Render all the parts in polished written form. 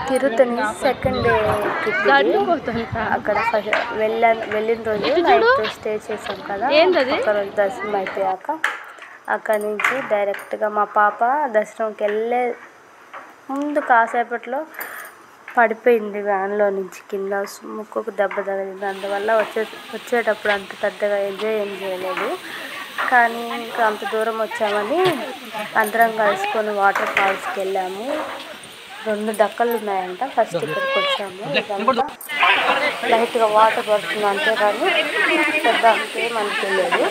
Tiruttani second day trip ఇది. అక్కడ వెళ్ళిన రోజు నైట్ స్టే చేసాం కదా, ఒక రోజు దర్శనం అయిపోయాక అక్కడి నుంచి డైరెక్ట్గా మా పాప దర్శనంకి వెళ్ళే ముందు కాసేపట్లో పడిపోయింది వ్యాన్లో నుంచి కింద, ముక్కుకు దెబ్బ తగిలింది. అందువల్ల వచ్చేటప్పుడు అంత పెద్దగా ఎంజాయ్ ఏం చేయలేదు. కానీ ఇంకా అంత దూరం వచ్చామని అందరం కలుసుకొని వాటర్ ఫాల్స్కి వెళ్ళాము. 2 డక్కలు ఉన్నాయంట. ఫస్ట్ ఇక్కడికి వచ్చాము. ఇదంతా లైట్గా వాటర్ పడుతుంది అంతే, కానీ పెద్ద అంతే మనకి వెళ్ళలేదు.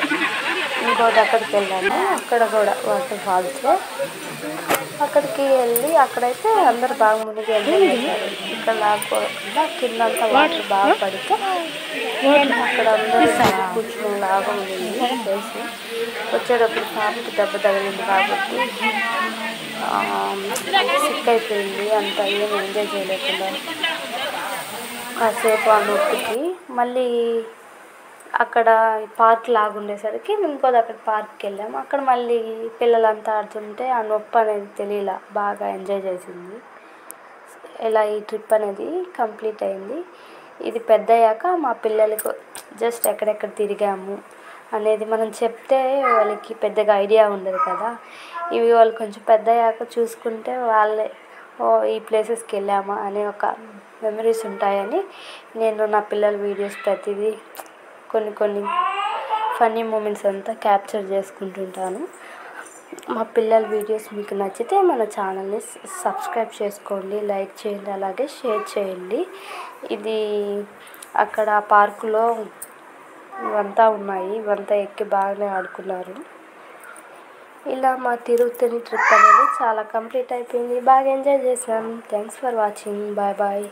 ఇంకో దగ్గరికి వెళ్ళాము, అక్కడ కూడా వాటర్ ఫాల్స్. అక్కడికి వెళ్ళి అక్కడైతే అందరు బాగా మునిగి వెళ్ళారు. ఇక్కడ లాగా కిందంతా వాటర్ బాగా పడితే అక్కడ అందరూ కూర్చుని లాగా ఉంది చేసి. వచ్చేటప్పుడు పాపకి దెబ్బ తగిలింది కాబట్టి సిక్ అయిపోయింది. అంత ఏం ఎంజాయ్ చేయలేకుండా కాసేపు ఆ నొప్పికి మళ్ళీ అక్కడ పార్క్ లాగా ఉండేసరికి ఇంకో దగ్గర పార్క్కి వెళ్ళాము. అక్కడ మళ్ళీ పిల్లలంతా ఆడుతుంటే ఆ నొప్పి అనేది తెలియలా, బాగా ఎంజాయ్ చేసింది. ఇలా ఈ ట్రిప్ అనేది కంప్లీట్ అయింది. ఇది పెద్దయ్యాక మా పిల్లలకు జస్ట్ ఎక్కడెక్కడ తిరిగాము అనేది మనం చెప్తే వాళ్ళకి పెద్దగా ఐడియా ఉండదు కదా. ఇవి వాళ్ళు కొంచెం పెద్దయ్యాక చూసుకుంటే వాళ్ళే ఈ ప్లేసెస్కి వెళ్ళామా అనే ఒక మెమరీస్ ఉంటాయని నేను నా పిల్లల వీడియోస్ ప్రతిదీ కొన్ని ఫన్నీ మూమెంట్స్ అంతా క్యాప్చర్ చేసుకుంటుంటాను. మా పిల్లల వీడియోస్ మీకు నచ్చితే మన ఛానల్ని సబ్స్క్రైబ్ చేసుకోండి, లైక్ చేయండి, అలాగే షేర్ చేయండి. ఇది అక్కడ పార్కులో ఇవంతా ఉన్నాయి, ఇవంతా ఎక్కి బాగానే ఆడుకున్నారు. ఇలా మా తిరుత్తని ట్రిప్ అనేది చాలా కంప్లీట్ అయిపోయింది. బాగా ఎంజాయ్ చేసాం. Thanks for watching. Bye bye.